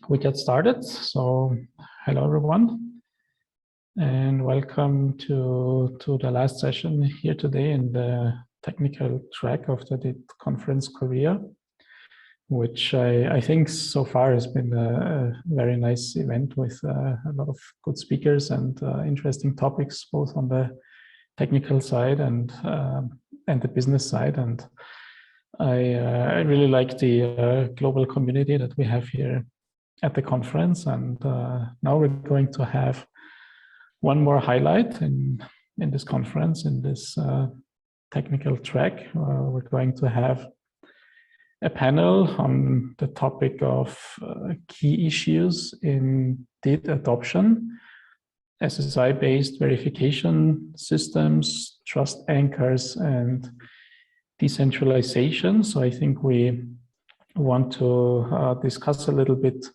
we get started. So hello everyone, and welcome to the last session here today in the technical track of the conference Korea, which I think so far has been a very nice event with a lot of good speakers and interesting topics, both on the technical side and the business side. And I really like the global community that we have here at the conference. And now we're going to have one more highlight in this conference, in this technical track. We're going to have a panel on the topic of key issues in DID adoption, SSI-based verification systems, trust anchors, and decentralization. So I think we want to discuss a little bit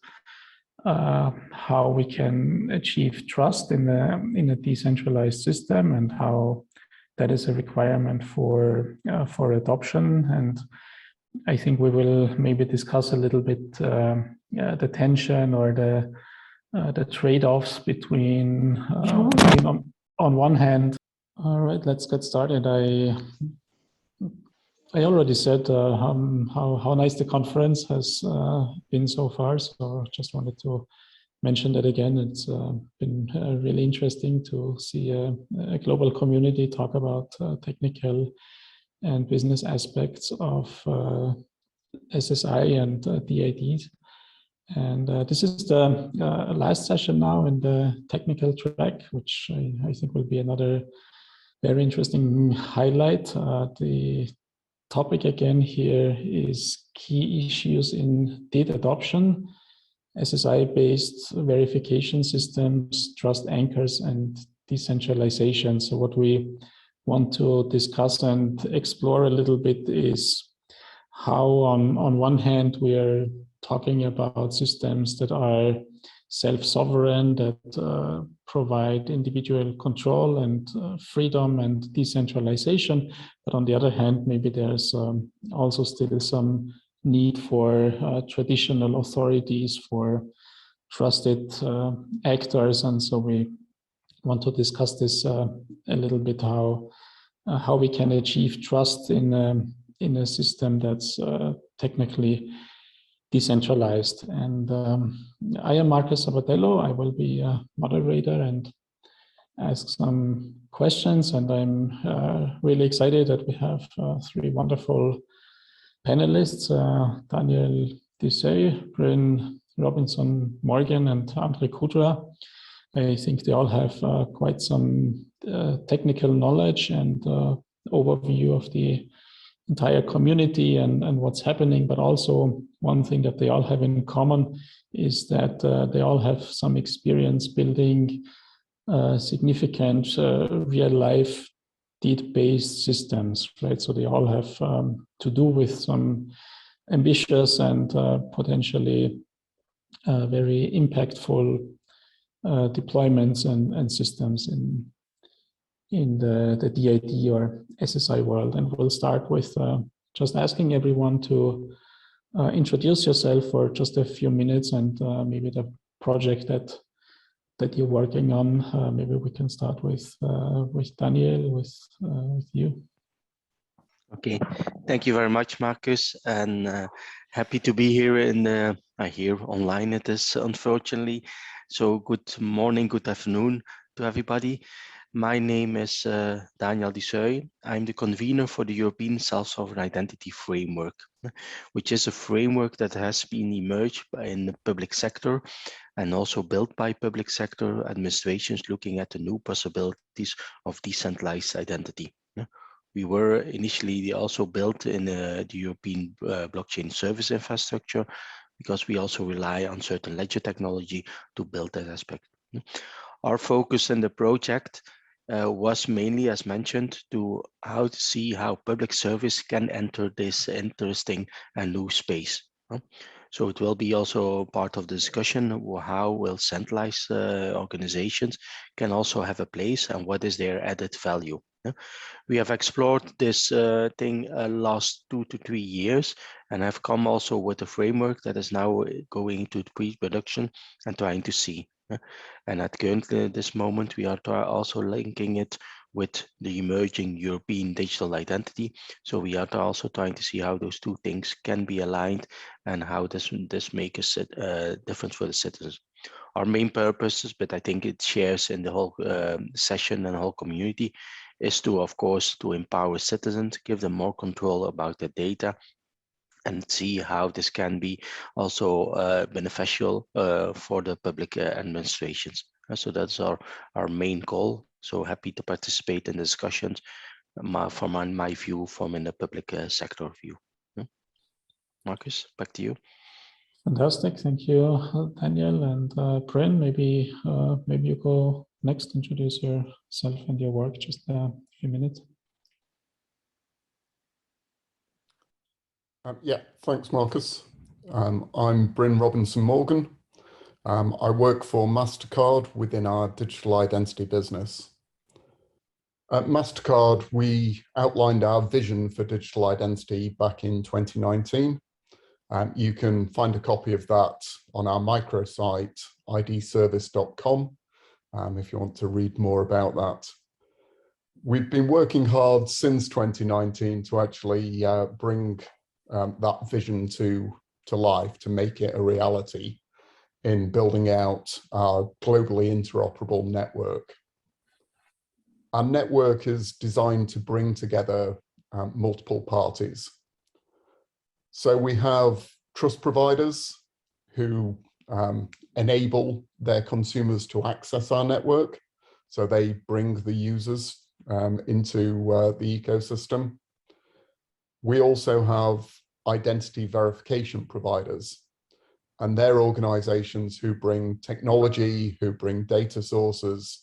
how we can achieve trust in a decentralized system and how that is a requirement for adoption. And I think we will maybe discuss a little bit the tension or the trade-offs between on one hand. All right, let's get started. I already said how nice the conference has been so far, so just wanted to mention that again. It's been really interesting to see a global community talk about technical and business aspects of SSI and DIDs. And this is the last session now in the technical track, which I think will be another very interesting highlight. The topic again here is key issues in DID adoption, SSI-based verification systems, trust anchors, and decentralization. So what we want to discuss and explore a little bit is how on one hand we are talking about systems that are self-sovereign, that provide individual control and freedom and decentralization. But on the other hand, maybe there's also still some need for traditional authorities, for trusted actors. And so we want to discuss this a little bit, how we can achieve trust in a system that's technically decentralized. And I am Markus Sabadello. I will be a moderator and ask some questions. And I'm really excited that we have three wonderful panelists, Daniël, Seuil, Bryn, Robinson, Morgan, and André Kudra. I think they all have quite some technical knowledge and overview of the entire community and what's happening, but also one thing that they all have in common is that they all have some experience building significant real-life DID-based systems, right? So they all have to do with some ambitious and potentially very impactful deployments and systems in the DID or SSI world. And we'll start with just asking everyone to introduce yourself for just a few minutes and maybe the project that you're working on. Maybe we can start with Daniël, with you. Okay, thank you very much, Markus, and happy to be here here online. It is unfortunately. So good morning, good afternoon to everybody. My name is Daniël Seuil. I'm the convener for the European Self-Sovereign Identity Framework, which is a framework that has been emerged in the public sector and also built by public sector administrations looking at the new possibilities of decentralized identity. We were initially also built in the European blockchain service infrastructure because we also rely on certain ledger technology to build that aspect. Our focus in the project was mainly, as mentioned, to see how public service can enter this interesting and new space. So it will be also part of the discussion how will centralized organizations can also have a place and what is their added value. We have explored this thing last 2 to 3 years, and have come also with a framework that is now going into pre-production and trying to see. And at currently this moment, we are also linking it with the emerging European digital identity. So we are also trying to see how those two things can be aligned and how this makes a difference for the citizens. Our main purposes, but I think it shares in the whole session and the whole community, is to, of course, to empower citizens, give them more control about their data, and see how this can be also beneficial for the public administrations. So that's our main goal. So happy to participate in the discussions from my view, from in the public sector view. Markus, back to you. Fantastic, thank you, Daniel. And Bryn, maybe you go next, introduce yourself and your work, just a few minutes. Yeah, thanks, Markus. I'm Bryn Robinson-Morgan. I work for MasterCard within our digital identity business. At MasterCard, we outlined our vision for digital identity back in 2019. You can find a copy of that on our microsite, idservice.com, if you want to read more about that. We've been working hard since 2019 to actually bring that vision to life, to make it a reality in building out our globally interoperable network. Our network is designed to bring together multiple parties. So we have trust providers who enable their consumers to access our network. So they bring the users into the ecosystem. We also have identity verification providers, and they're organizations who bring technology, who bring data sources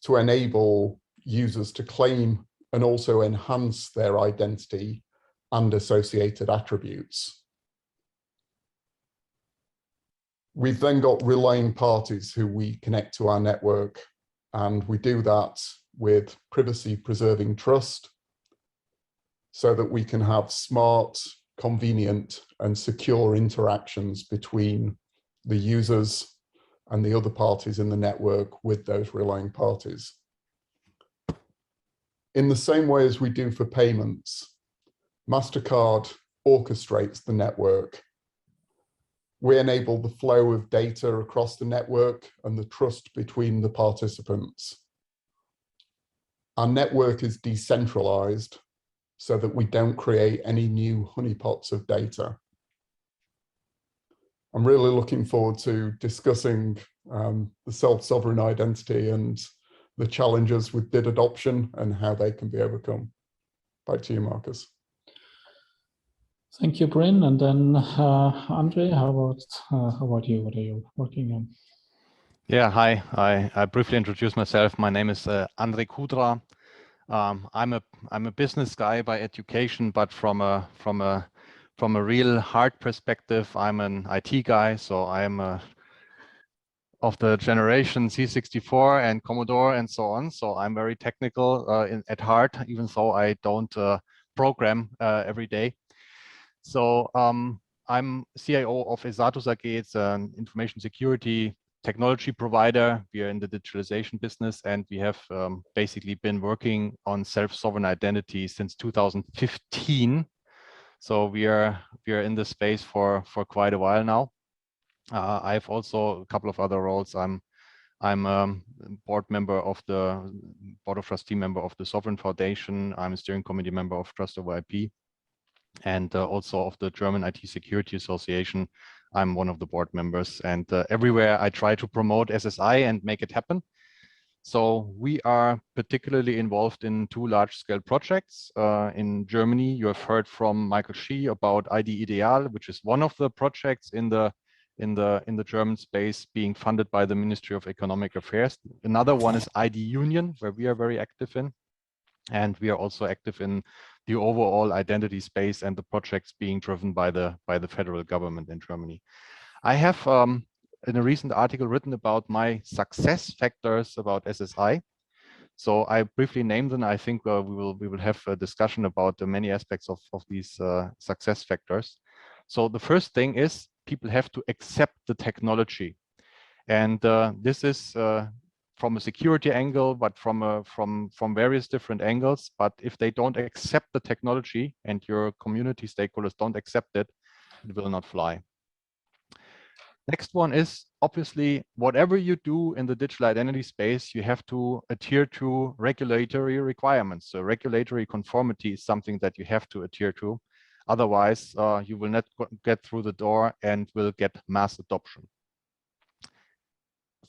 to enable users to claim and also enhance their identity and associated attributes. We've then got relaying parties who we connect to our network, and we do that with privacy-preserving trust so that we can have smart, convenient, and secure interactions between the users and the other parties in the network with those relaying parties. In the same way as we do for payments, MasterCard orchestrates the network. We enable the flow of data across the network and the trust between the participants. Our network is decentralized so that we don't create any new honeypots of data. I'm really looking forward to discussing the self-sovereign identity and the challenges with DID adoption and how they can be overcome. Back to you, Markus. Thank you, Bryn. And then André, how about you? What are you working on? Yeah, hi. I briefly introduce myself. My name is André Kudra. I'm a business guy by education, but from a real hard perspective, I'm an IT guy. So I'm of the generation C64 and Commodore and so on. So I'm very technical at heart, even though I don't program every day. So I'm CIO of Esatus AG. It's an information security technology provider. We are in the digitalization business, and we have basically been working on self-sovereign identity since 2015. So we are in this space for quite a while now. I have also a couple of other roles. I'm board member of the board of trustee member of the Sovereign Foundation. I'm a steering committee member of Trust over IP, and also of the German IT Security Association. I'm one of the board members, and everywhere I try to promote SSI and make it happen. So we are particularly involved in 2 large-scale projects. In Germany, you have heard from Michael Shi about ID Ideal, which is one of the projects in the German space being funded by the Ministry of Economic Affairs. Another one is ID Union, where we are very active in, and we are also active in the overall identity space and the projects being driven by the federal government in Germany. I have in a recent article written about my success factors about SSI. So I briefly named them. I think we will have a discussion about many aspects of these success factors. So the first thing is people have to accept the technology, and this is from a security angle, but from various different angles. But if they don't accept the technology and your community stakeholders don't accept it, it will not fly. Next one is obviously whatever you do in the digital identity space, you have to adhere to regulatory requirements. So regulatory conformity is something that you have to adhere to. Otherwise, you will not get through the door and will get mass adoption.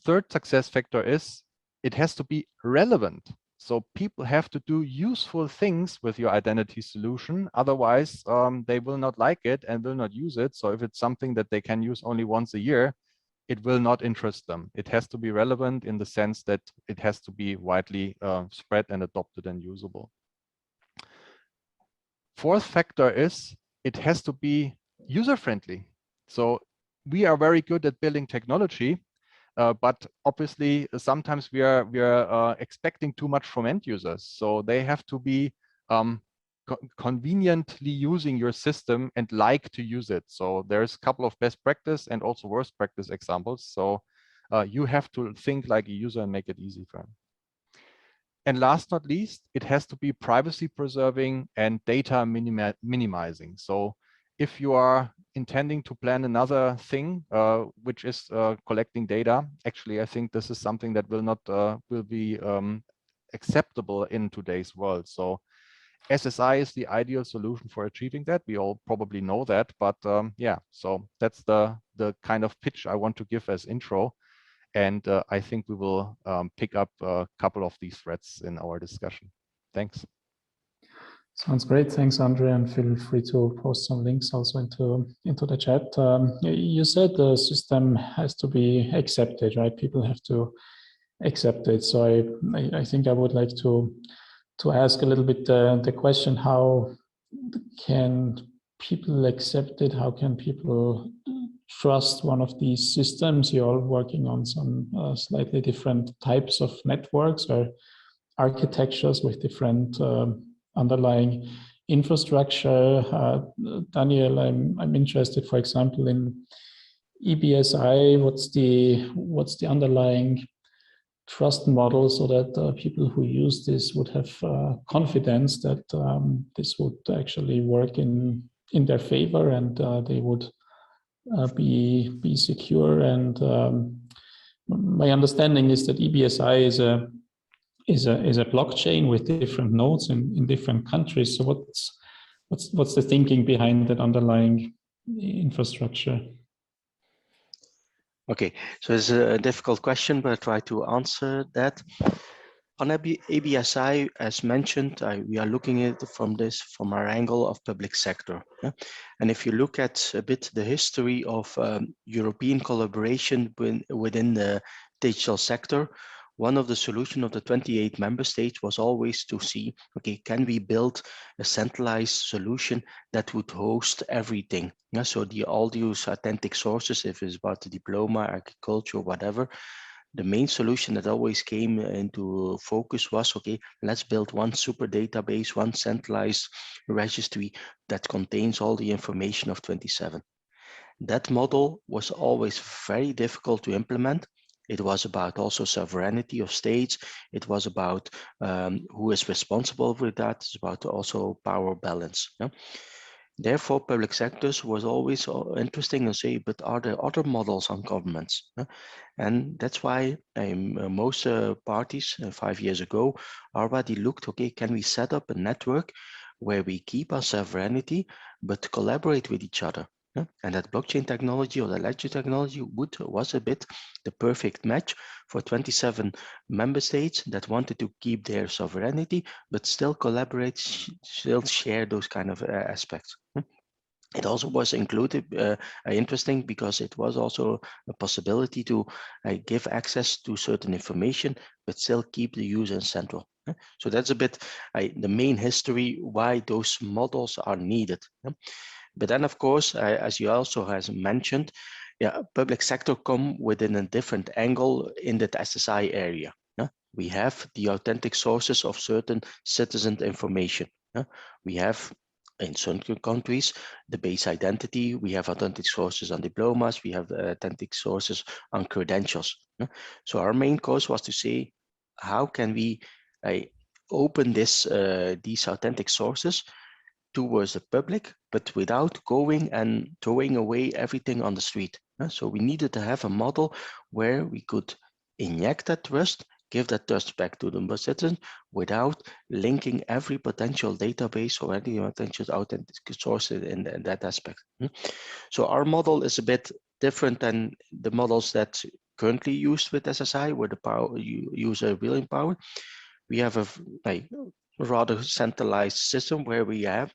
Third success factor is it has to be relevant. So people have to do useful things with your identity solution. Otherwise, they will not like it and will not use it. So if it's something that they can use only once a year, it will not interest them. It has to be relevant in the sense that it has to be widely spread and adopted and usable. Fourth factor is it has to be user-friendly. So we are very good at building technology, but obviously sometimes we are expecting too much from end users. So they have to be conveniently using your system and like to use it. So there's a couple of best practice and also worst practice examples. So you have to think like a user and make it easy for them. And last not least, it has to be privacy preserving and data minimizing. So if you are intending to plan another thing, which is collecting data, actually, I think this is something that will be acceptable in today's world. So SSI is the ideal solution for achieving that. We all probably know that, but yeah, so that's the kind of pitch I want to give as intro. And I think we will pick up a couple of these threads in our discussion. Thanks. Sounds great. Thanks, André, and feel free to post some links also into the chat. You said the system has to be accepted, right? People have to accept it. So I think I would like to ask a little bit the question: how can people accept it? How can people trust one of these systems? You're all working on some slightly different types of networks or architectures with different underlying infrastructure. Daniel, I'm interested, for example, in EBSI. What's the underlying trust model so that people who use this would have confidence that this would actually work in their favor and they would be secure. And my understanding is that EBSI is a blockchain with different nodes in different countries. So what's the thinking behind that underlying infrastructure? Okay, so it's a difficult question, but I'll try to answer that. On ABSI, as mentioned, we are looking at it from our angle of public sector. Yeah? And if you look at a bit the history of European collaboration within the digital sector, one of the solutions of the 28 member states was always to see, okay, can we build a centralized solution that would host everything? Yeah, so all these authentic sources, if it's about the diploma, agriculture, whatever, the main solution that always came into focus was, okay, let's build one super database, one centralized registry that contains all the information of 27. That model was always very difficult to implement. It was about also sovereignty of states. It was about who is responsible for that. It's about also power balance. Yeah? Therefore, public sectors was always interesting to say, but are there other models on governments? And that's why most parties 5 years ago already looked, okay, can we set up a network where we keep our sovereignty, but collaborate with each other? And that blockchain technology or the ledger technology was a bit the perfect match for 27 member states that wanted to keep their sovereignty, but still collaborate, still share those kind of aspects. It also was included interesting because it was also a possibility to give access to certain information, but still keep the user central. So that's a bit the main history why those models are needed. But then, of course, as you also has mentioned, yeah, public sector come within a different angle in that SSI area. We have the authentic sources of certain citizen information. We have, in certain countries, the base identity. We have authentic sources on diplomas. We have authentic sources on credentials. So our main cause was to say, how can we open these authentic sources towards the public, but without going and throwing away everything on the street. So we needed to have a model where we could inject that trust, give that trust back to the citizen without linking every potential database or any potential authentic source in that aspect. So our model is a bit different than the models that currently used with SSI, where the power user will empower. We have a rather centralized system where we have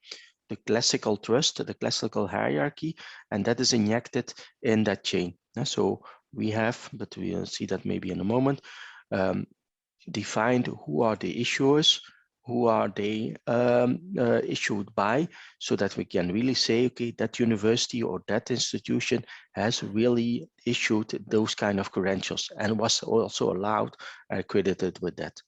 the classical trust, the classical hierarchy, and that is injected in that chain. So we have, but we'll see that maybe in a moment, defined who are the issuers, who are they issued by, so that we can really say, okay, that university or that institution has really issued those kind of credentials and was also allowed accredited with that.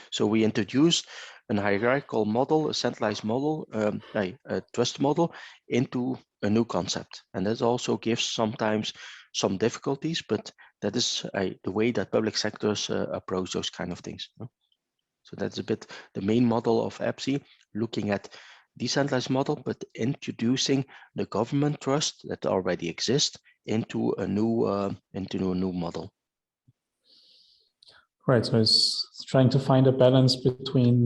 So we introduced a hierarchical model, a centralized model, a trust model into a new concept. And that also gives sometimes some difficulties, but that is the way that public sectors approach those kind of things. So that's a bit the main model of EPSI, looking at decentralized model, but introducing the government trust that already exists into a new model. Right, so it's trying to find a balance between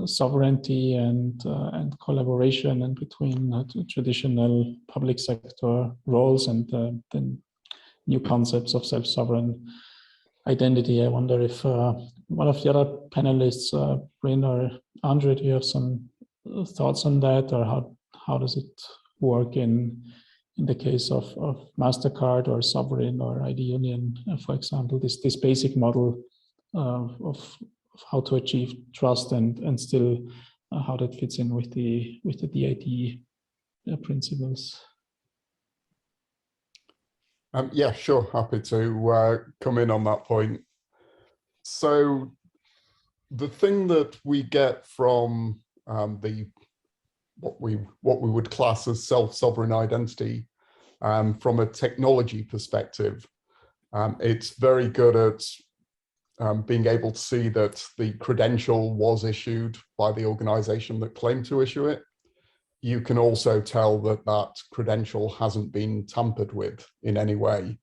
sovereignty and collaboration, and between traditional public sector roles and the new concepts of self-sovereign identity. I wonder if one of the other panelists, Bryn or André, do you have some thoughts on that, or how does it work in the case of MasterCard or Sovereign or ID Union, for example, this basic model of how to achieve trust and still how that fits in with the DID principles? Yeah, sure. Happy to come in on that point. So the thing that we get from what we would class as self-sovereign identity, from a technology perspective, it's very good at being able to see that the credential was issued by the organization that claimed to issue it. You can also tell that that credential hasn't been tampered with in any way.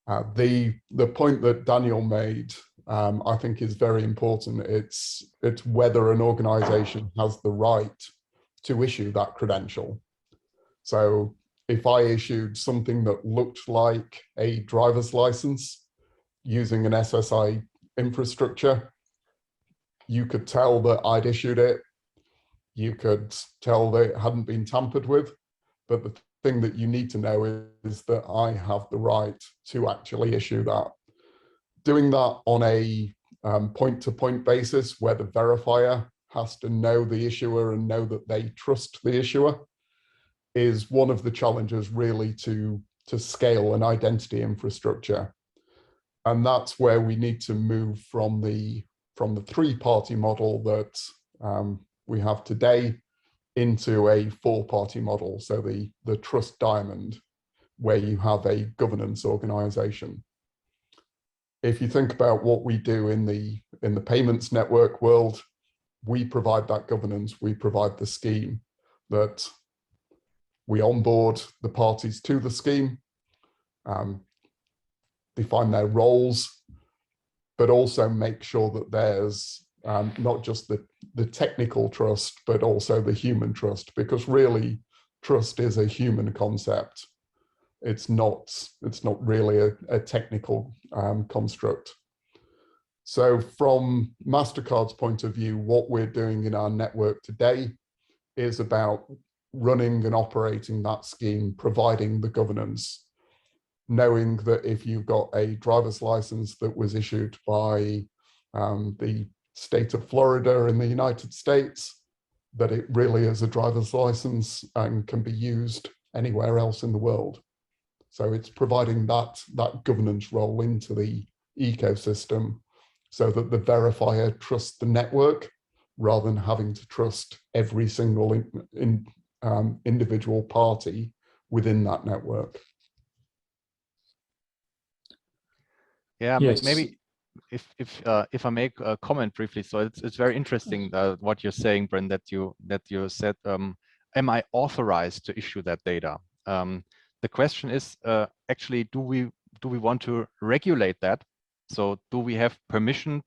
The point that Daniël made, I think, is very important. It's whether an organization has the right to issue that credential. So if I issued something that looked like a driver's license using an SSI infrastructure, you could tell that I'd issued it. You could tell that it hadn't been tampered with, but the thing that you need to know is that I have the right to actually issue that. Doing that on a point-to-point basis, where the verifier has to know the issuer and know that they trust the issuer, is one of the challenges really to scale an identity infrastructure. And that's where we need to move from the three-party model that we have today into a four-party model. So the trust diamond, where you have a governance organization. If you think about what we do in the payments network world, we provide that governance, we provide the scheme, that we onboard the parties to the scheme, define their roles, but also make sure that there's not just the technical trust, but also the human trust, because really trust is a human concept. It's not really a technical construct. So from MasterCard's point of view, what we're doing in our network today is about running and operating that scheme, providing the governance, knowing that if you've got a driver's license that was issued by the state of Florida in the United States, that it really is a driver's license and can be used anywhere else in the world. So it's providing that governance role into the ecosystem so that the verifier trusts the network rather than having to trust every single individual party within that network. Yeah, Yes. maybe if I make a comment briefly, so it's very interesting what you're saying, Bryn, that you said, am I authorized to issue that data? The question is actually, do we want to regulate that? So do we have permissioned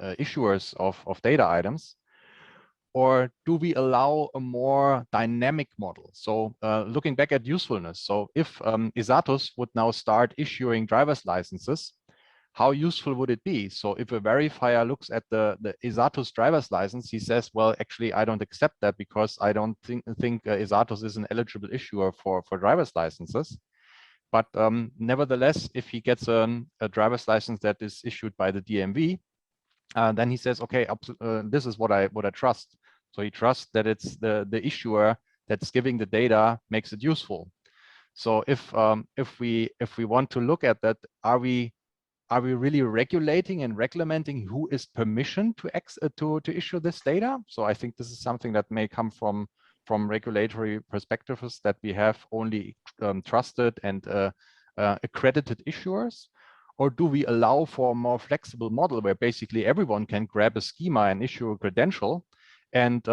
issuers of data items? Or do we allow a more dynamic model? So looking back at usefulness, so if Esatus would now start issuing driver's licenses, how useful would it be? So if a verifier looks at the Esatus driver's license, he says, well, actually, I don't accept that because I don't think Esatus is an eligible issuer for driver's licenses. But nevertheless, if he gets a driver's license that is issued by the DMV, then he says, okay, this is what I trust. So he trusts that it's the issuer that's giving the data makes it useful. So if we want to look at that, are we really regulating and reglementing who is permissioned to issue this data? So I think this is something that may come from regulatory perspectives, that we have only trusted and accredited issuers. Or do we allow for a more flexible model where basically everyone can grab a schema and issue a credential, and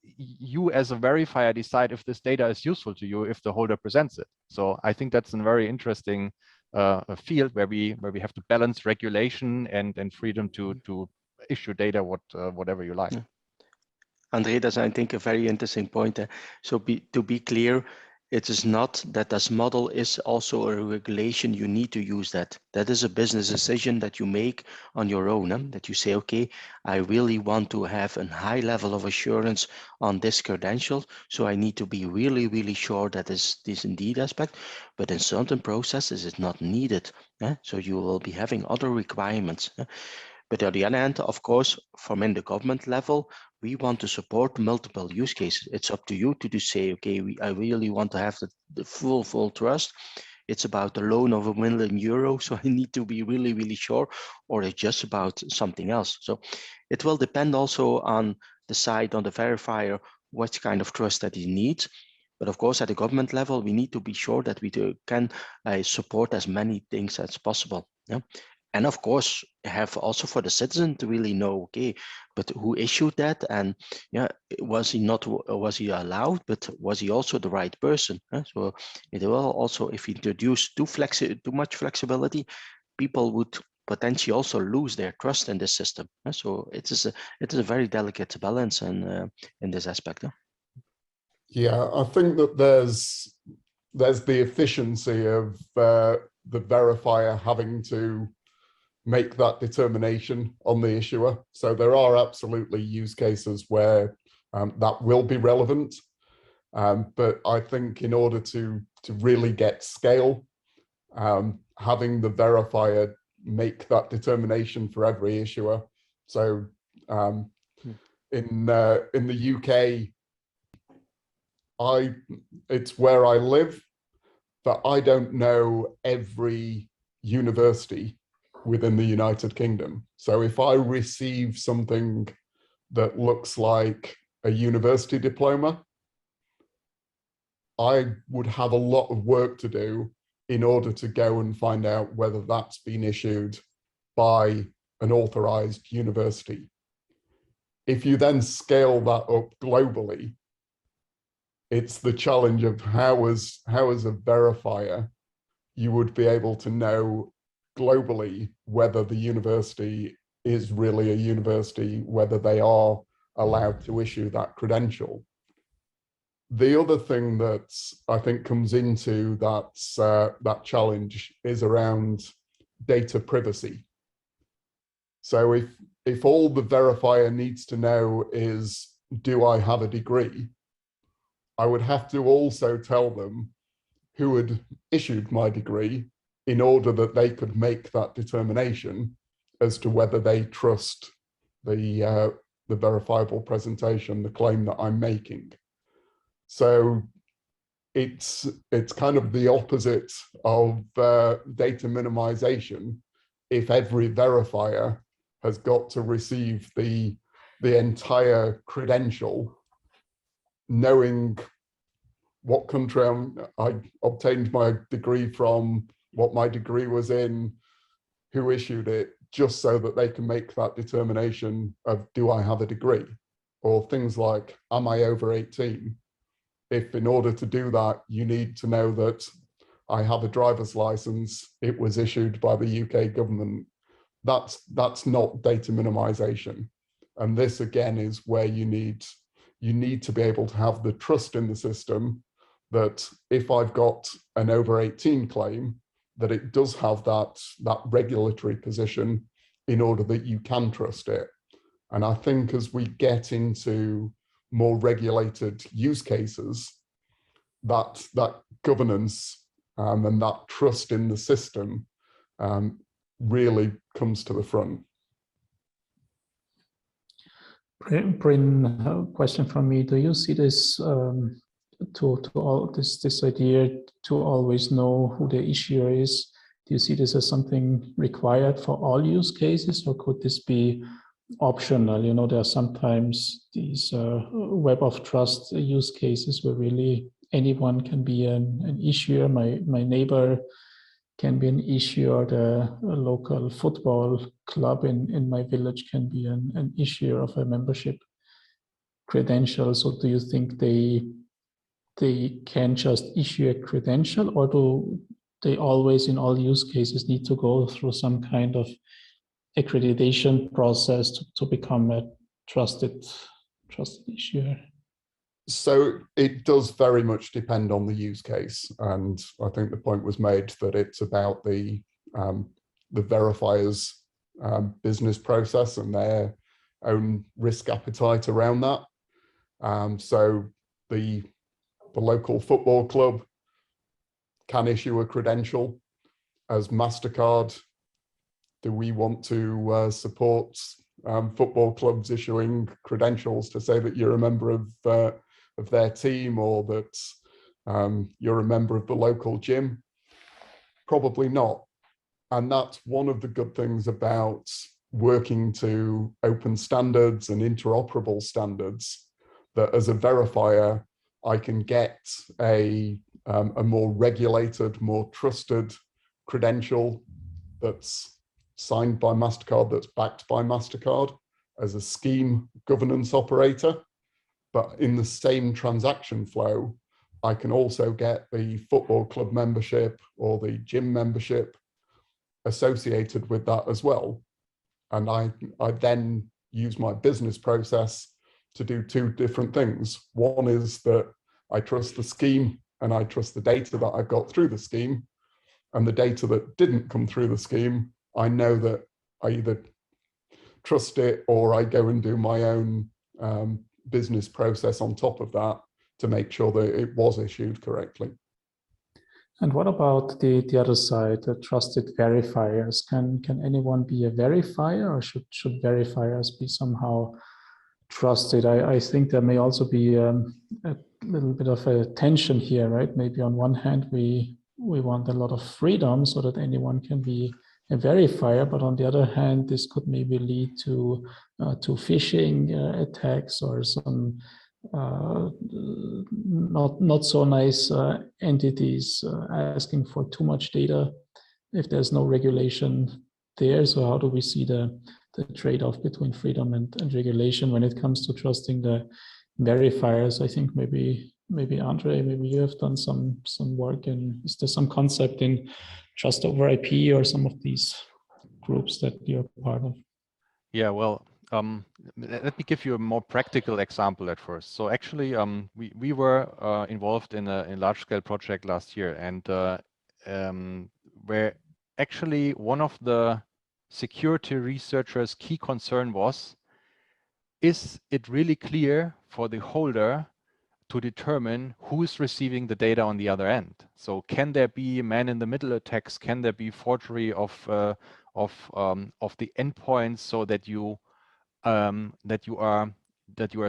you as a verifier decide if this data is useful to you if the holder presents it? So I think that's a very interesting field where we have to balance regulation and freedom to issue data whatever you like. Yeah. André, that's, I think, a very interesting point. So to be clear, it is not that this model is also a regulation. You need to use that. That is a business decision that you make on your own, that you say, okay, I really want to have a high level of assurance on this credential. So I need to be really, really sure that this indeed aspect, but in certain processes it's not needed. So you will be having other requirements. But on the other hand, of course, from in the government level, we want to support multiple use cases. It's up to you to say, okay, I really want to have the full trust. It's about a loan of €1 million, so I need to be really, really sure, or it's just about something else. So it will depend also on the side, on the verifier, what kind of trust that he needs. But of course, at the government level, we need to be sure that we can support as many things as possible. Yeah. And of course, have also for the citizen to really know, okay, but who issued that, and yeah, was he allowed, but was he also the right person? So it will also, if you introduce too much flexibility, people would potentially also lose their trust in the system. So it is a very delicate balance, and in this aspect. Yeah, I think that there's the efficiency of the verifier having to make that determination on the issuer. So there are absolutely use cases where that will be relevant. But I think in order to really get scale, having the verifier make that determination for every issuer. So in the UK, it's where I live, but I don't know every university within the United Kingdom. So if I receive something that looks like a university diploma, I would have a lot of work to do in order to go and find out whether that's been issued by an authorized university. If you then scale that up globally, it's the challenge of how as a verifier, you would be able to know globally whether the university is really a university, whether they are allowed to issue that credential. The other thing that I think comes into that challenge is around data privacy. So if all the verifier needs to know is, do I have a degree? I would have to also tell them who had issued my degree in order that they could make that determination as to whether they trust the verifiable presentation, the claim that I'm making. So it's kind of the opposite of data minimization, if every verifier has got to receive the entire credential, knowing what country I obtained my degree from, what my degree was in, who issued it, just so that they can make that determination of, do I have a degree? Or things like, am I over 18? If in order to do that, you need to know that I have a driver's license, it was issued by the UK government, that's not data minimization. And this again is where you need to be able to have the trust in the system that if I've got an over 18 claim, that it does have that regulatory position in order that you can trust it. And I think as we get into more regulated use cases, that governance and that trust in the system really comes to the front. Bryn, question from me. Do you see this to all this idea to always know who the issuer is? Do you see this as something required for all use cases, or could this be optional? You know, there are sometimes these web of trust use cases where really anyone can be an issuer. My neighbor can be an issuer. The local football club in my village can be an issuer of a membership credential. So do you think they can just issue a credential, or do they always in all use cases need to go through some kind of accreditation process to become a trusted issuer? So it does very much depend on the use case, and I think the point was made that it's about the verifier's business process and their own risk appetite around that. So the local football club can issue a credential. As MasterCard, do we want to support football clubs issuing credentials to say that you're a member of their team, or that you're a member of the local gym? Probably not. And that's one of the good things about working to open standards and interoperable standards, that as a verifier, I can get a more regulated, more trusted credential that's signed by MasterCard, that's backed by MasterCard as a scheme governance operator. But in the same transaction flow, I can also get the football club membership or the gym membership associated with that as well. And I then use my business process to do two different things. One is that I trust the scheme and I trust the data that I've got through the scheme, and the data that didn't come through the scheme, I know that I either trust it or I go and do my own business process on top of that to make sure that it was issued correctly. And what about the other side, the trusted verifiers? Can anyone be a verifier, or should verifiers be somehow trusted? I think there may also be a little bit of a tension here, right? Maybe on one hand, we want a lot of freedom so that anyone can be a verifier, but on the other hand, this could maybe lead to phishing attacks or some not so nice entities asking for too much data if there's no regulation there. So how do we see the trade-off between freedom and regulation when it comes to trusting the verifiers? I think maybe André, maybe you have done some work, and is there some concept in trust over IP or some of these groups that you're part of? Yeah, well, let me give you a more practical example at first. So actually, we were involved in a large-scale project last year, and where actually one of the security researchers' key concern was, is it really clear for the holder to determine who is receiving the data on the other end? So can there be man-in-the-middle attacks? Can there be forgery of the endpoints, so that you are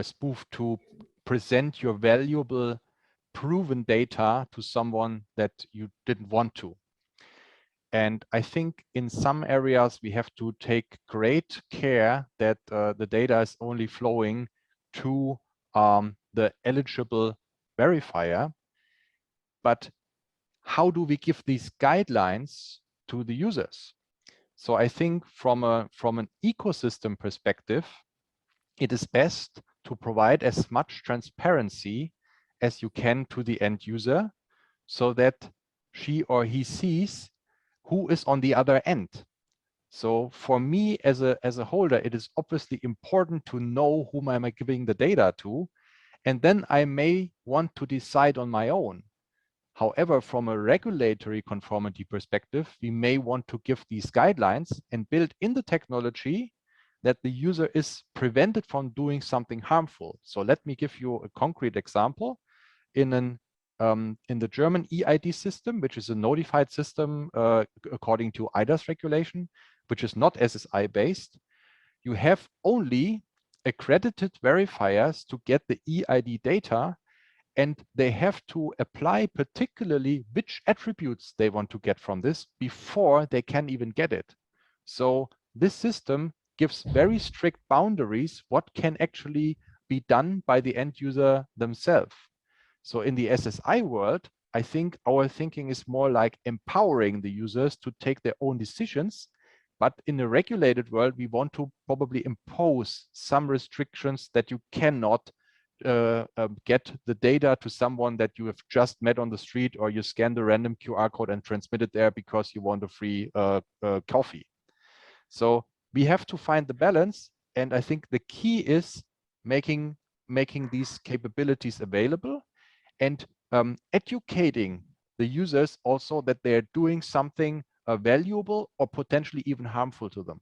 spoofed to present your valuable proven data to someone that you didn't want to? And I think in some areas we have to take great care that the data is only flowing to the eligible verifier. But how do we give these guidelines to the users? So I think from an ecosystem perspective, it is best to provide as much transparency as you can to the end user, so that she or he sees who is on the other end. So for me as a holder, it is obviously important to know whom am I giving the data to, and then I may want to decide on my own. However, from a regulatory conformity perspective, we may want to give these guidelines and build in the technology that the user is prevented from doing something harmful. So let me give you a concrete example. In the German eID system, which is a notified system according to eIDAS regulation, which is not SSI based, you have only accredited verifiers to get the eID data, and they have to apply particularly which attributes they want to get from this before they can even get it. So this system gives very strict boundaries what can actually be done by the end user themselves. So in the SSI world, I think our thinking is more like empowering the users to take their own decisions. But in a regulated world, we want to probably impose some restrictions that you cannot get the data to someone that you have just met on the street, or you scan the random QR code and transmit it there because you want a free coffee. So we have to find the balance. And I think the key is making these capabilities available, and educating the users also that they're doing something valuable or potentially even harmful to them.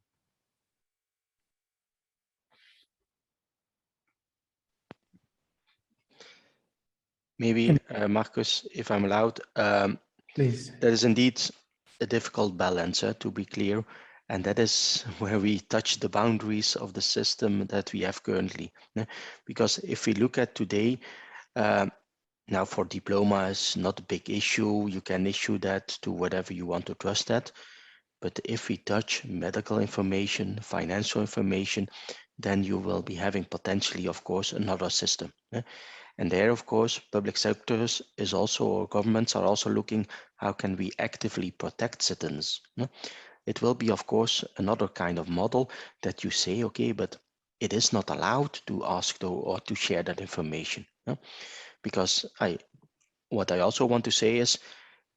Maybe, Markus, if I'm allowed, Please. there is indeed a difficult balance, to be clear, and that is where we touch the boundaries of the system that we have currently. Because if we look at today, now for diploma is not a big issue. You can issue that to whatever you want to trust that. But if we touch medical information, financial information, then you will be having potentially, of course, another system. And there, of course, public sectors is also, or governments are also looking, how can we actively protect citizens? It will be, of course, another kind of model that you say, okay, but it is not allowed to ask or to share that information. Because what I also want to say is,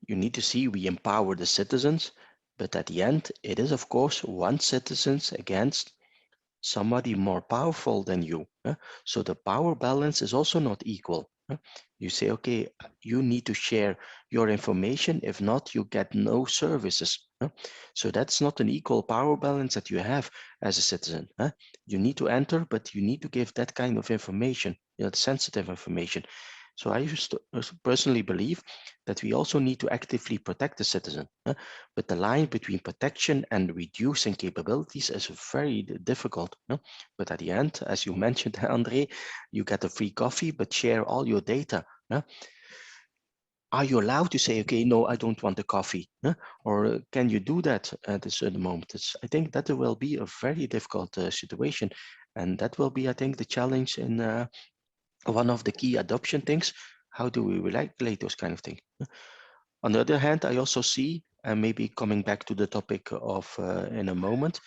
you need to see we empower the citizens, but at the end, it is, of course, one citizen against somebody more powerful than you. So the power balance is also not equal. You say, okay, you need to share your information. If not, you get no services. So that's not an equal power balance that you have as a citizen. You need to enter, but you need to give that kind of information, sensitive information. So I used to personally believe that we also need to actively protect the citizen. But the line between protection and reducing capabilities is very difficult. But at the end, as you mentioned, André, you get a free coffee, but share all your data. Are you allowed to say, okay, no, I don't want the coffee? Or can you do that at a certain moment? I think that will be a very difficult situation. And that will be, I think, the challenge in one of the key adoption things. How do we regulate those kind of things? On the other hand, I also see, and maybe coming back to the topic of in a moment,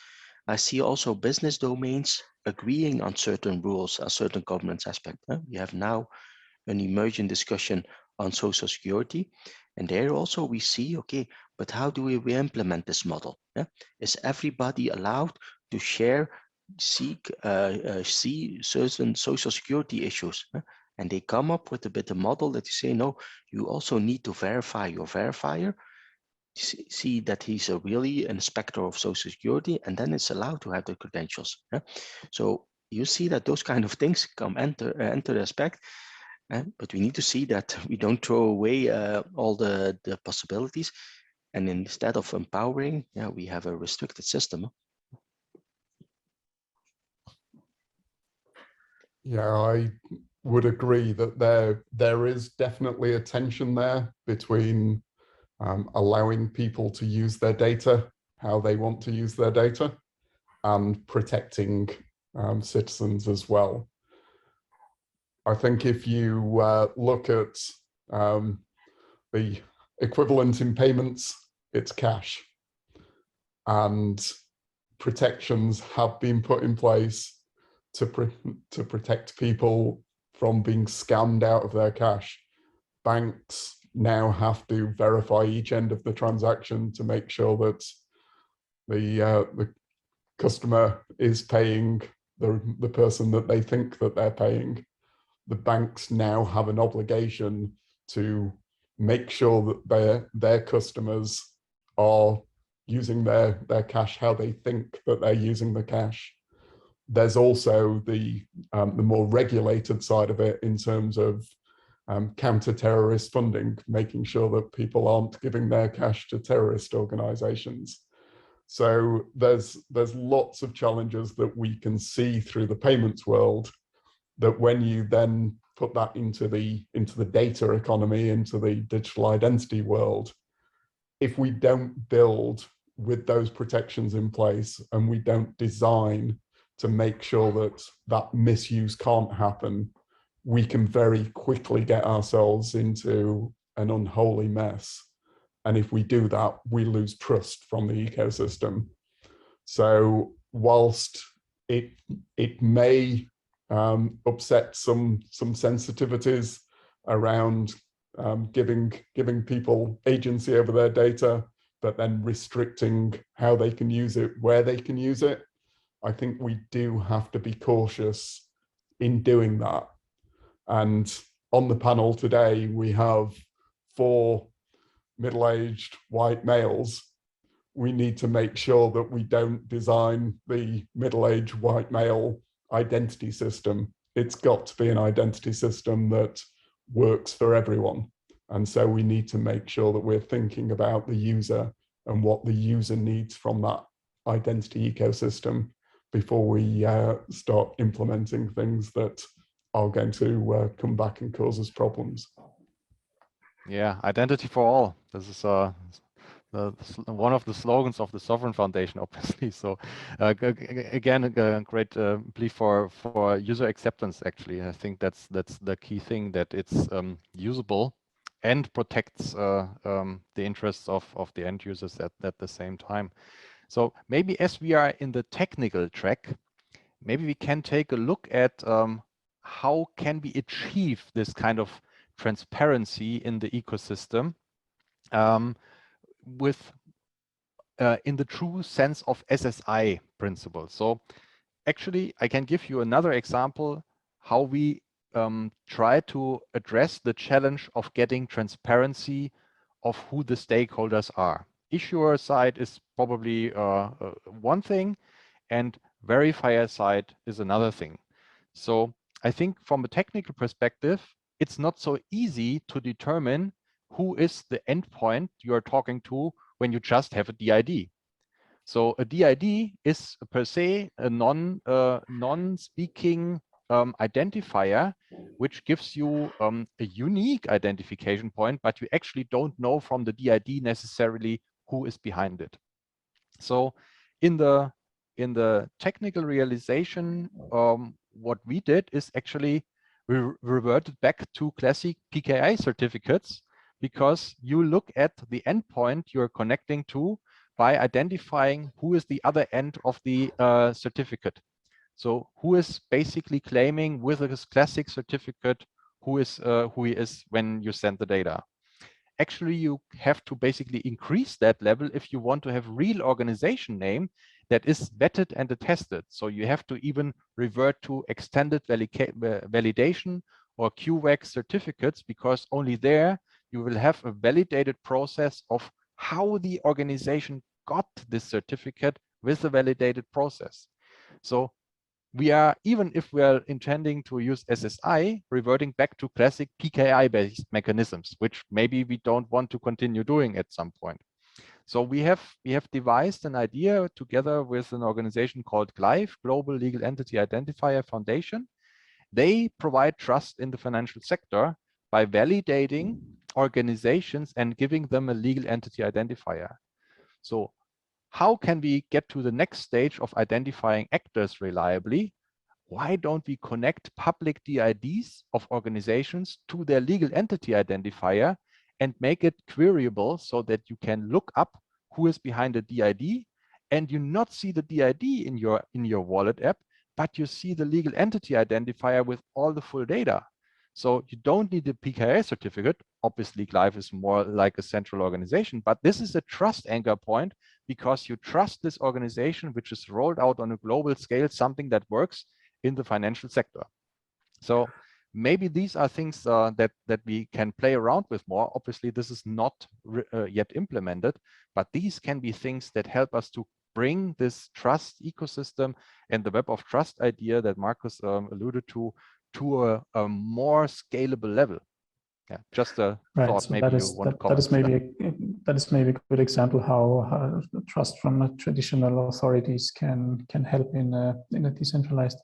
I see also business domains agreeing on certain rules, a certain governance aspect. We have now an emerging discussion on social security, and there also we see, okay, but how do we implement this model? Is everybody allowed to see certain social security issues? And they come up with a bit of model that you say, no, you also need to verify your verifier, see that he's really an inspector of social security, and then it's allowed to have the credentials. So you see that those kind of things enter the aspect, but we need to see that we don't throw away all the possibilities, and instead of empowering, we have a restricted system. Yeah, I would agree that there is definitely a tension there between allowing people to use their data how they want to use their data, and protecting citizens as well. I think if you look at the equivalent in payments, it's cash. And protections have been put in place to protect people from being scammed out of their cash. Banks now have to verify each end of the transaction to make sure that the customer is paying the person that they think that they're paying. The banks now have an obligation to make sure that their customers are using their cash how they think that they're using the cash. There's also the more regulated side of it in terms of counter-terrorist funding, making sure that people aren't giving their cash to terrorist organizations. So there's lots of challenges that we can see through the payments world, that when you then put that into the data economy, into the digital identity world, if we don't build with those protections in place and we don't design to make sure that that misuse can't happen, we can very quickly get ourselves into an unholy mess. And if we do that, we lose trust from the ecosystem. So whilst it may upset some sensitivities around giving people agency over their data, but then restricting how they can use it, where they can use it, I think we do have to be cautious in doing that. And on the panel today, we have 4 middle-aged white males. We need to make sure that we don't design the middle-aged white male identity system. It's got to be an identity system that works for everyone. And so we need to make sure that we're thinking about the user and what the user needs from that identity ecosystem before we start implementing things that are going to come back and cause us problems. Yeah, identity for all. This is one of the slogans of the Sovereign Foundation, obviously. So again, a great plea for user acceptance. Actually, I think that's the key thing, that it's usable and protects the interests of the end users at the same time. So maybe as we are in the technical track, maybe we can take a look at how can we achieve this kind of transparency in the ecosystem with in the true sense of SSI principles. So actually, I can give you another example how we try to address the challenge of getting transparency of who the stakeholders are. Issuer side is probably one thing, and verifier side is another thing. So I think from a technical perspective, it's not so easy to determine who is the endpoint you are talking to when you just have a DID. So a DID is per se a non-speaking identifier, which gives you a unique identification point, but you actually don't know from the DID necessarily who is behind it. So in the technical realization, what we did is actually we reverted back to classic PKI certificates, because you look at the endpoint you're connecting to by identifying who is the other end of the certificate. So who is basically claiming with this classic certificate who he is when you send the data. Actually, you have to basically increase that level if you want to have real organization name that is vetted and attested. So you have to even revert to extended validation or QWAC certificates, because only there you will have a validated process of how the organization got this certificate with a validated process. So we are, even if we are intending to use SSI, reverting back to classic PKI-based mechanisms, which maybe we don't want to continue doing at some point. So we have devised an idea together with an organization called GLIFE, Global Legal Entity Identifier Foundation. They provide trust in the financial sector by validating organizations and giving them a legal entity identifier. So how can we get to the next stage of identifying actors reliably? Why don't we connect public DIDs of organizations to their legal entity identifier and make it queryable so that you can look up who is behind the DID, and you not see the DID in your wallet app, but you see the legal entity identifier with all the full data. So you don't need a PKI certificate. Obviously, Glyph is more like a central organization, but this is a trust anchor point because you trust this organization, which is rolled out on a global scale, something that works in the financial sector. So maybe these are things that we can play around with more. Obviously, this is not yet implemented, but these can be things that help us to bring this trust ecosystem and the web of trust idea that Markus alluded to a more scalable level. Yeah, just a thought. So maybe you want to comment. That is maybe a good example how trust from traditional authorities can help in a decentralized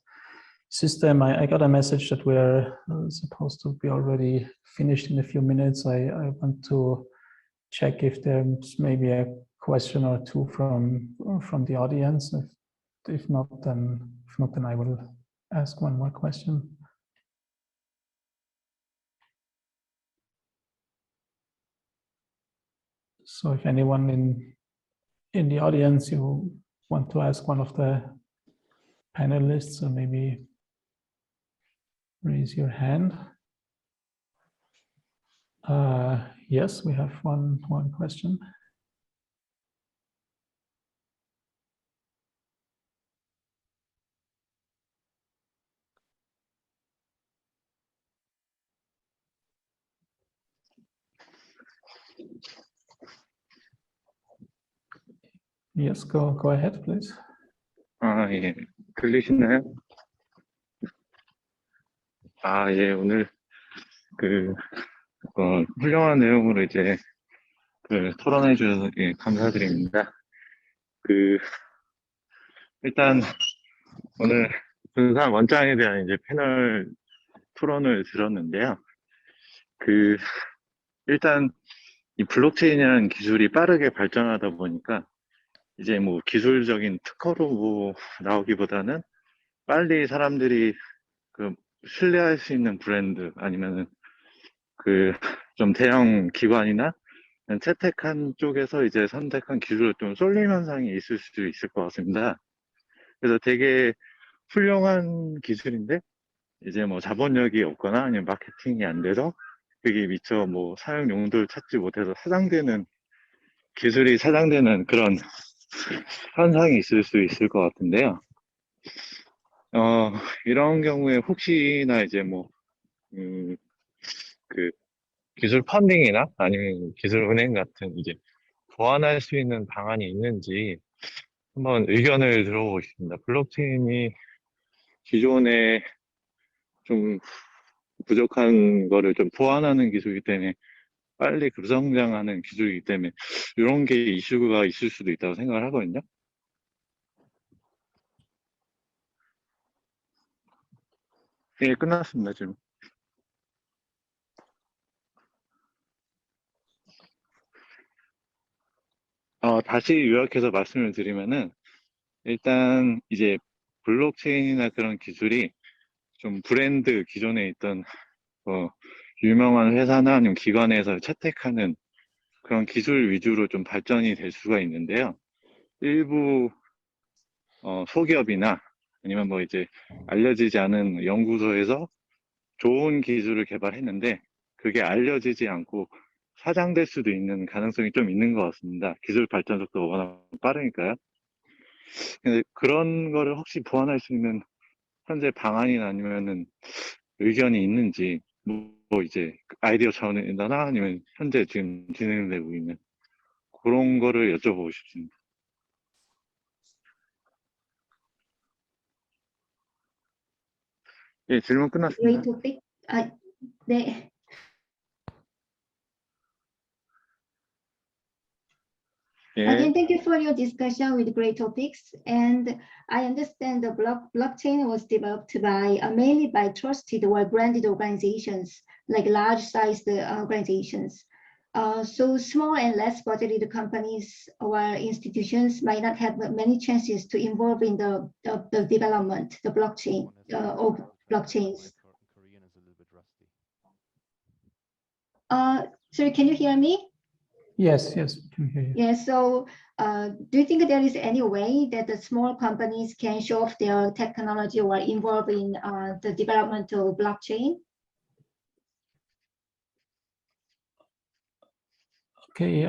system. I got a message that we're supposed to be already finished in a few minutes. I want to check if there's maybe a question or two from the audience. If not, then I will ask one more question. So if anyone in the audience, you want to ask one of the panelists, or maybe raise your hand. Yes, we have one question. Yes, go ahead, please. 예, 들리시나요? 예, 오늘 훌륭한 내용으로 이제 토론해 주셔서 감사드립니다. 일단 오늘 분산 원장에 대한 이제 패널 토론을 들었는데요. 일단 이 블록체인이라는 기술이 빠르게 발전하다 보니까 이제 뭐 기술적인 특허로 뭐 나오기보다는 빨리 사람들이 신뢰할 수 있는 브랜드 아니면은 좀 대형 기관이나 채택한 쪽에서 이제 선택한 기술을 좀 쏠림 현상이 있을 수 있을 것 같습니다. 그래서 되게 훌륭한 기술인데 이제 뭐 자본력이 없거나 아니면 마케팅이 안 돼서 그게 미처 뭐 사용 용도를 찾지 못해서 기술이 사장되는 그런 현상이 있을 수 있을 것 같은데요. 이런 경우에 혹시나 이제 뭐 기술 펀딩이나 아니면 기술 은행 같은 이제 보완할 수 있는 방안이 있는지 한번 의견을 들어보고 싶습니다. 블록체인이 기존에 좀 부족한 거를 좀 보완하는 기술이기 때문에 빨리 급성장하는 기술이기 때문에 이런 게 이슈가 있을 수도 있다고 생각을 하거든요. 예, 끝났습니다, 지금. 다시 요약해서 말씀을 드리면은 일단 이제 블록체인이나 그런 기술이 좀 브랜드 기존에 있던 유명한 회사나 아니면 기관에서 채택하는 그런 기술 위주로 좀 발전이 될 수가 있는데요. 일부 소기업이나 아니면 뭐 이제 알려지지 않은 연구소에서 좋은 기술을 개발했는데 그게 알려지지 않고 사장될 수도 있는 가능성이 좀 있는 것 같습니다. 기술 발전 속도가 워낙 빠르니까요. 근데 그런 거를 혹시 보완할 수 있는 현재 방안이나 아니면은 의견이 있는지 뭐 이제 아이디어 차원이나 아니면 현재 지금 진행되고 있는 그런 거를 여쭤보고 싶습니다. 예, 질문 끝났습니다. Great topic. 네. Again, thank you for your discussion with great topics. And I understand the blockchain was developed by mainly by trusted or branded organizations like large-sized organizations. So small and less budgeted companies or institutions might not have many chances to involve in the development, the blockchain of blockchains. Sorry, can you hear me? Yes, yes, we can hear you. Yeah, so do you think there is any way that the small companies can show off their technology or involve in the development of blockchain? Okay,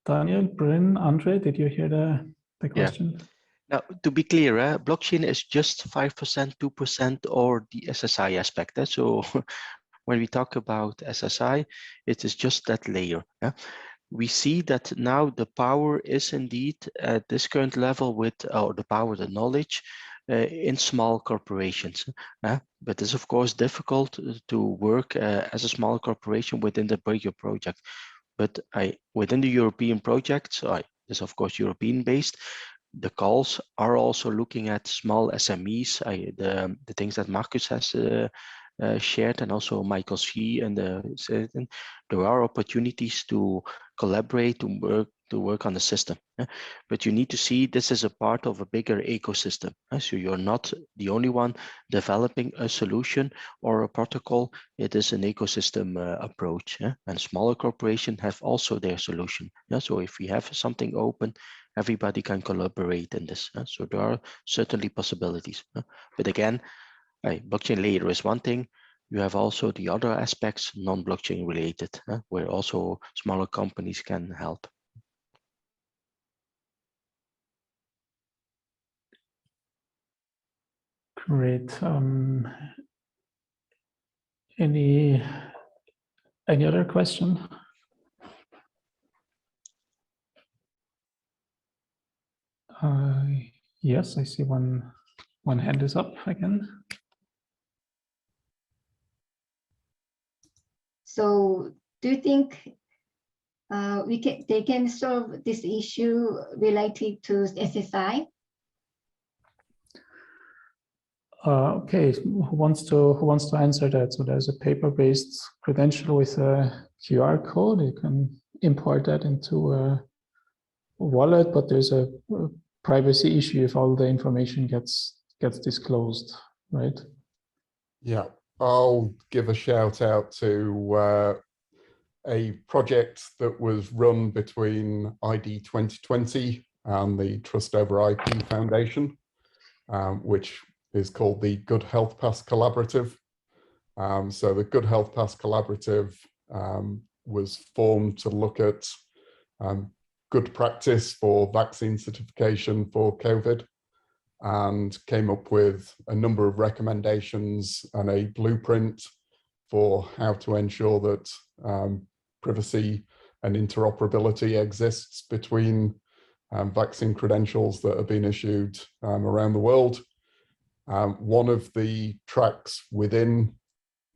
Daniel, Bryn, André, did you hear the question? Yeah. Now, to be clear, blockchain is just 5%, 2%, or the SSI aspect. So when we talk about SSI, it is just that layer. We see that now the power is indeed at this current level with the power, the knowledge in small corporations. But it's of course difficult to work as a small corporation within the bigger project. But within the European projects, it's of course European based. The calls are also looking at small SMEs, the things that Markus has shared, and also Michael's fee, and there are opportunities to collaborate, to work on the system. But you need to see this as a part of a bigger ecosystem. So you're not the only one developing a solution or a protocol. It is an ecosystem approach, and smaller corporations have also their solution. So if we have something open, everybody can collaborate in this. So there are certainly possibilities. But again, blockchain layer is one thing. You have also the other aspects, non-blockchain related, where also smaller companies can help. Great. Any other question? Yes, I see one hand is up again. So do you think they can solve this issue related to SSI? Okay, who wants to answer that? So there's a paper-based credential with a QR code. You can import that into a wallet, but there's a privacy issue if all the information gets disclosed, right? Yeah, I'll give a shout out to a project that was run between ID 2020 and the Trust Over IP Foundation, which is called the Good Health Pass Collaborative. So the Good Health Pass Collaborative was formed to look at good practice for vaccine certification for COVID, and came up with a number of recommendations and a blueprint for how to ensure that privacy and interoperability exists between vaccine credentials that have been issued around the world. One of the tracks within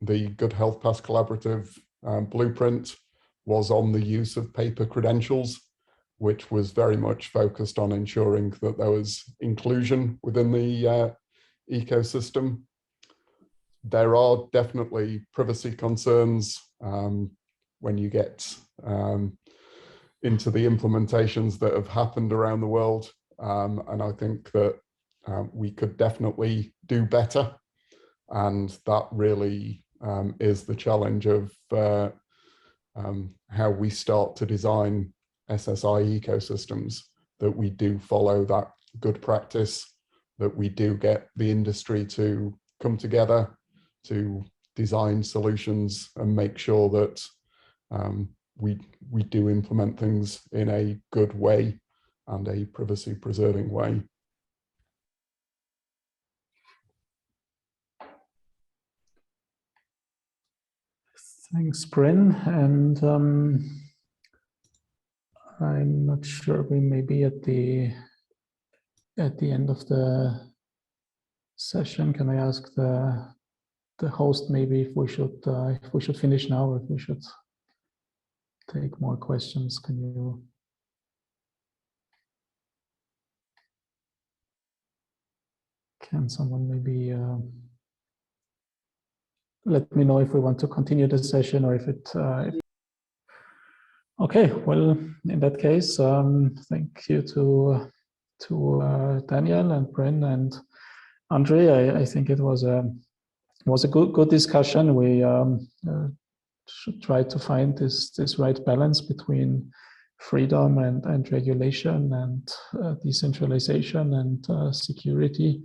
the Good Health Pass Collaborative blueprint was on the use of paper credentials, which was very much focused on ensuring that there was inclusion within the ecosystem. There are definitely privacy concerns when you get into the implementations that have happened around the world. And I think that we could definitely do better. And that really is the challenge of how we start to design SSI ecosystems, that we do follow that good practice, that we do get the industry to come together to design solutions and make sure that we do implement things in a good way and a privacy preserving way. Thanks, Bryn. And I'm not sure, we may be at the end of the session. Can I ask the host maybe if we should finish now, or if we should take more questions? Can someone maybe let me know if we want to continue the session or if it. Okay, well, in that case, thank you to Daniël and Bryn and André. I think it was a good discussion. We should try to find this right balance between freedom and regulation and decentralization and security.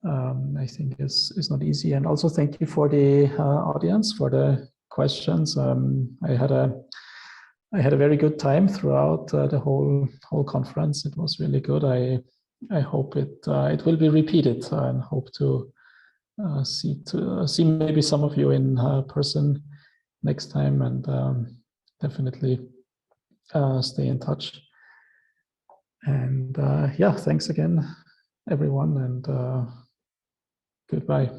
I think is not easy. And also thank you for the audience for the questions. I had a very good time throughout the whole conference. It was really good. I hope it will be repeated, and hope to see maybe some of you in person next time, and definitely stay in touch. And yeah, thanks again, everyone, and goodbye.